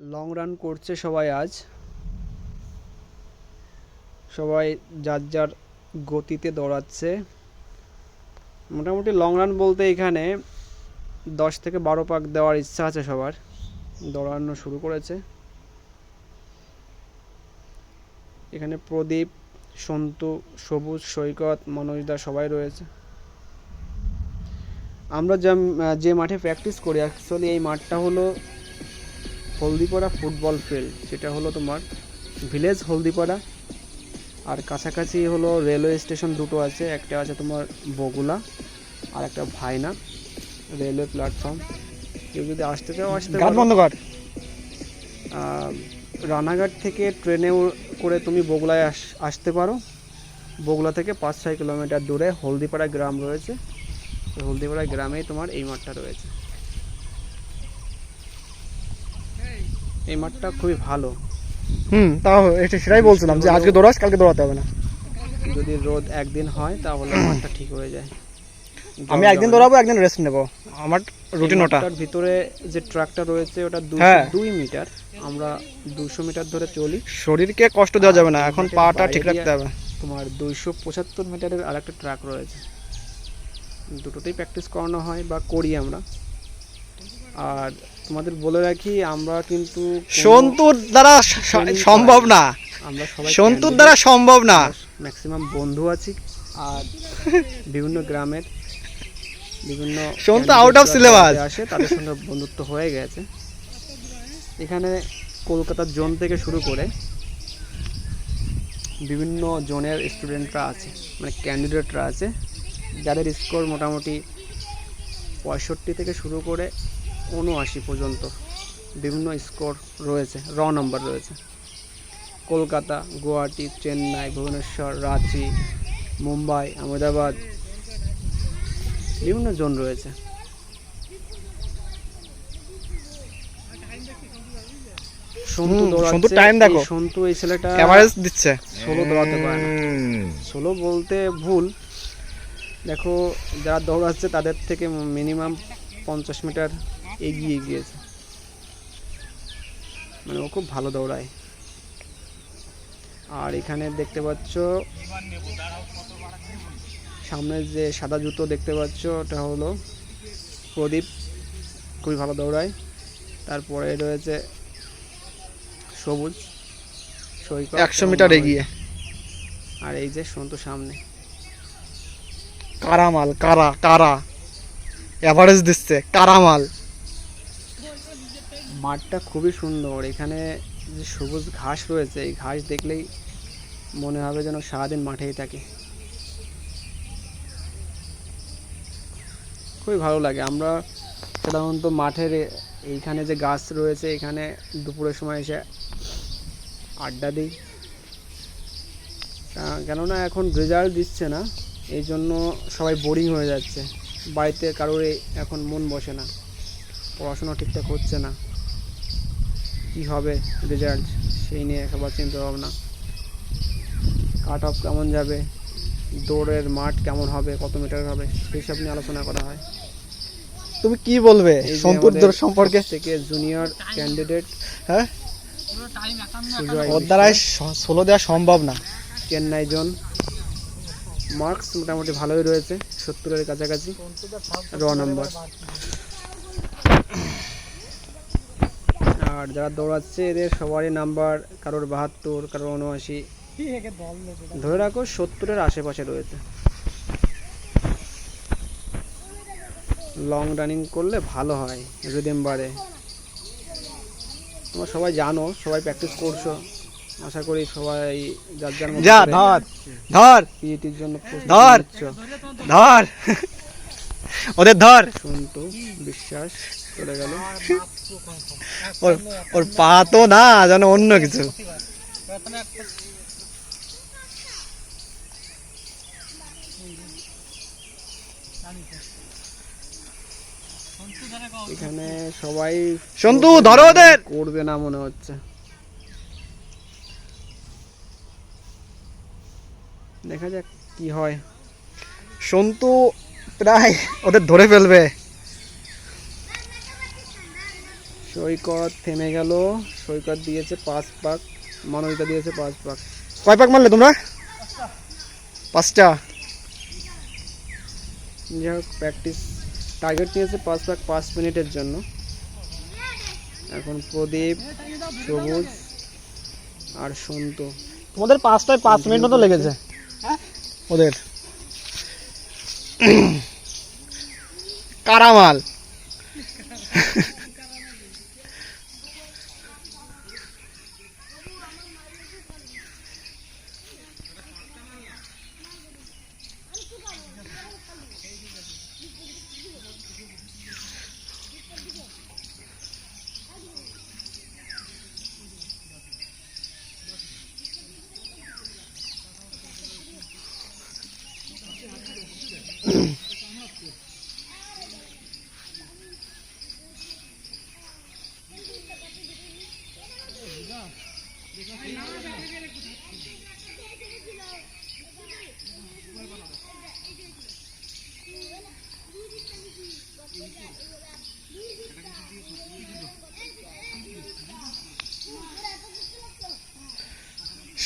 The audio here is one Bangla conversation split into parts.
লং রান করছে সবাই আজ। সবাই যার যার গতিতে দৌড়াচ্ছে। মোটামুটি লং রান বলতে এখানে 10 থেকে 12 পাক দেওয়ার ইচ্ছা আছে সবার। দৌড়ানো শুরু করেছে। এখানে প্রদীপ, সন্তু, সবুজ, সৈকত, মনোজদা সবাই রয়েছে। আমরা যে মাঠে প্র্যাকটিস করি, অ্যাকচুয়ালি এই মাঠটা হলো হলদিপাড়া ফুটবল ফিল্ড, যেটা হলো তোমার ভিলেজ হলদিপাড়া। আর কাছাকাছি হলো রেলওয়ে স্টেশন দুটো আছে, একটা আছে তোমার বগুলা আর একটা ভাইনা রেলওয়ে প্ল্যাটফর্ম। কেউ যদি আসতে চাও আসতে পারো। রানাঘাট থেকে ট্রেনে করে তুমি বগুলায় আসতে পারো। বগুলা থেকে 5-6 কিলোমিটার দূরে হলদিপাড়া গ্রাম রয়েছে। হলদিপাড়া গ্রামেই তোমার এই মাঠটা রয়েছে। এই মাঠটা খুবই ভালো। তাও সেটাই বলছিলাম যে আজকে দৌড়াস, কালকে দৌড়াতে হবে না। যদি রোদ একদিন হয় তাহলে মাঠটা ঠিক হয়ে যায়। আমি একদিন দৌড়াবো, একদিন রেস্ট নেব। আমার রুটিন ওটা। তার ভিতরে যে ট্র্যাকটা রয়েছে ওটা 2 মিটার। আমরা 200 মিটার ধরে চলি। শরীরকে কষ্ট দেওয়া যাবে না, এখন পাটা ঠিক রাখতে হবে। তোমার 275 মিটারের আরেকটা ট্র্যাক রয়েছে। দুটোতেই প্র্যাকটিস করানো হয় বা করি আমরা। আর তোমাদের বলে রাখি, আমরা কিন্তু সন্তুর দ্বারা সম্ভব না। আমরা সবাই সন্তুর দ্বারা সম্ভব না। ম্যাক্সিমাম বন্ধু আছি। আর বিভিন্ন গ্রামের বিভিন্ন সন্তু আউট অফ সিলেবাস আসে, তাদের সঙ্গে বন্ধুত্ব হয়ে গেছে। এখানে কলকাতার জোন থেকে শুরু করে বিভিন্ন জোনের স্টুডেন্টরা আছে, মানে ক্যান্ডিডেটরা আছে, যাদের স্কোর মোটামুটি 65 থেকে শুরু করে 79 পর্যন্ত বিভিন্ন স্কোর রয়েছে, নাম্বার রয়েছে। কলকাতা, গুয়াহাটি, চেন্নাই, ভুবনেশ্বর, রাঁচি, মুম্বাই, আহমেদাবাদ, বিভিন্ন জোন রয়েছে। সন্তু টাইম দেখো। সন্তু এই ছেলেটা এভারেজ দিচ্ছে। 16 দৌড়াতে পারে না। 16 বলতে ভুল। দেখো, যারা দৌড়াচ্ছে তাদের থেকে মিনিমাম 50 মিটার এগিয়ে গিয়েছে। মানে ও খুব ভালো দৌড়ায়। আর এখানে দেখতে পাচ্ছ সামনে যে সাদা জুতো দেখতে পাচ্ছ, ওটা হলো প্রদীপ, খুবই ভালো দৌড়ায়। তারপরে রয়েছে সবুজ, সৈকত 100 মিটার এগিয়ে। আর এই যে সন্তু সামনে। কারামাল, কারা এভারেজ দিচ্ছে, কারামাল। মাঠটা খুবই সুন্দর। এখানে যে সবুজ ঘাস রয়েছে, এই ঘাস দেখলেই মনে হবে যেন সারাদিন মাঠেই থাকে। খুবই ভালো লাগে। আমরা সাধারণত মাঠের এইখানে যে গাছ রয়েছে, এখানে দুপুরের সময় এসে আড্ডা দিই। কেননা এখন রেজাল্ট দিচ্ছে না, এই জন্য সবাই বোরিং হয়ে যাচ্ছে। বাড়িতে কারোর এখন মন বসে না, পড়াশোনা ঠিকঠাক হচ্ছে না, কী হবে রেজাল্ট সেই নিয়ে সবার চিন্তা ভাবনা। কাট অফ কেমন যাবে, দৌড়ের মাঠ কেমন হবে, কত মিটার হবে, সেই সব নিয়ে আলোচনা করা হয়। তুমি কি বলবে সন্তুর দৌড় সম্পর্কে? থেকে জুনিয়র ক্যান্ডিডেট, হ্যাঁ, ওর দ্বারাই 16 দেওয়া সম্ভব না। চেন্নাই জোন মার্কস মোটামুটি ভালোই রয়েছে, 70-এর কাছাকাছি নাম্বার। আর যারা দৌড়াচ্ছে এদের সবারই নাম্বার, কারোর 72, কারোর 79, ধরে রাখো 70-এর আশেপাশে রয়েছে। লং রানিং করলে ভালো হয়, রিদম বাড়ে। তোমরা সবাই জানো, সবাই প্র্যাকটিস করছো, আশা করি সবাই যার যার মতো ধর পিইটির জন্য ধর ওদের ধর। সন্তু বিশ্বাস চলে গেল। ওর পা তো না, যেন অন্য কিছু। এখানে সবাই সন্তু ধরো, ওদের করবে না মনে হচ্ছে। দেখা যাক কি হয়। সন্তু প্রায় ওদের ধরে ফেলবে। সৈকত থেমে গেল। সৈকত দিয়েছে 5 পাক, মানবিতা দিয়েছে 5 পাক। কয় পাক মারলে তোমরা? 5টা। যাই হোক, প্র্যাকটিস টার্গেট নিয়েছে 5 পাক 5 মিনিটের জন্য। এখন প্রদীপ, সবুজ আর সন্তু। তোমাদের 5টায় 5 মিনিট মতো লেগেছে ওদের। কারামাল।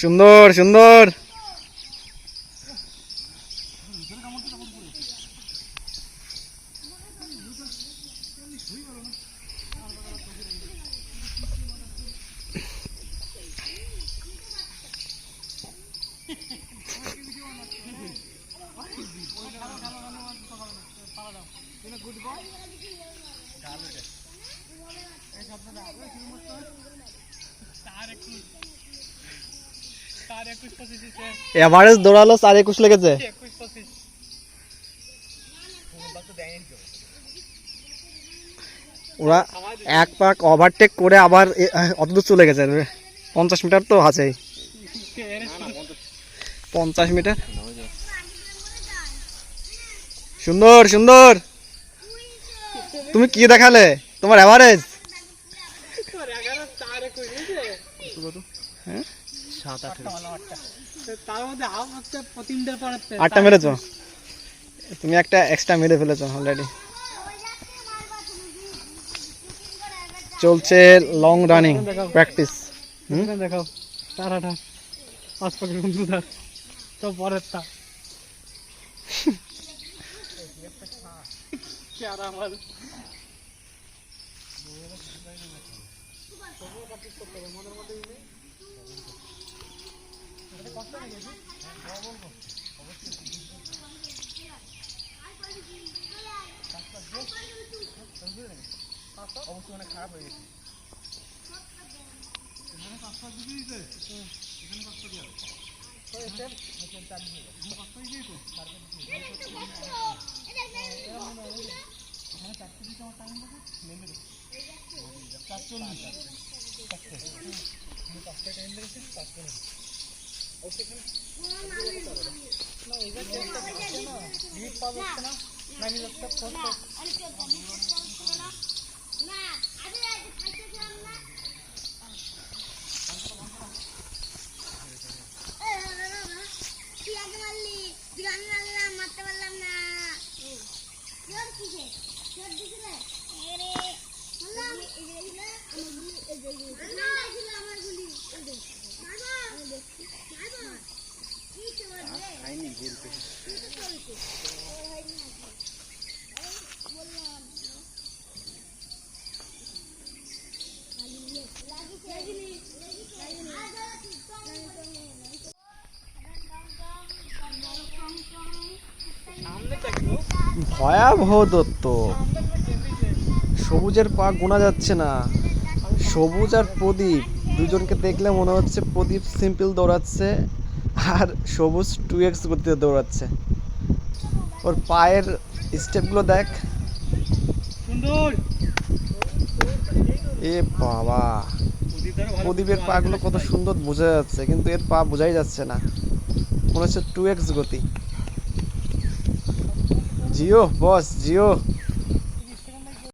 সুন্দর সুন্দর। এভারেজ দৌড়ালো 4:21 লেগেছে। ওরা 1 পাক ওভারটেক করে আবার অত দূর চলে গেছে। 50 মিটার তো আছেই। 50 মিটার। সুন্দর সুন্দর। তুমি কি দেখালে তোমার এভারেজ? হ্যাঁ 8টা মেরেছো তুমি, একটা এক্সট্রা মেরে ফেলেছো অলরেডি। চলছে লং রানিং প্র্যাকটিস। দেখাও 4-8 5 পাকের বন্ধুরা তো পরের তা ভয়াবহ দত্ত। সবুজের পা গোনা যাচ্ছে না। সবুজ আর প্রদীপ দুজনকে দেখলে মনে হচ্ছে প্রদীপ সিম্পল দৌড়াচ্ছে আর সবুজ 2x গতিতে দৌড়াচ্ছে। ওর পায়ের স্টেপগুলো দেখ। এ বাবা, প্রদীপের পাগুলো কত সুন্দর বোঝা যাচ্ছে, কিন্তু এর পা বোঝাই যাচ্ছে না, মনে হচ্ছে 2x গতি। জিও বস, জিও।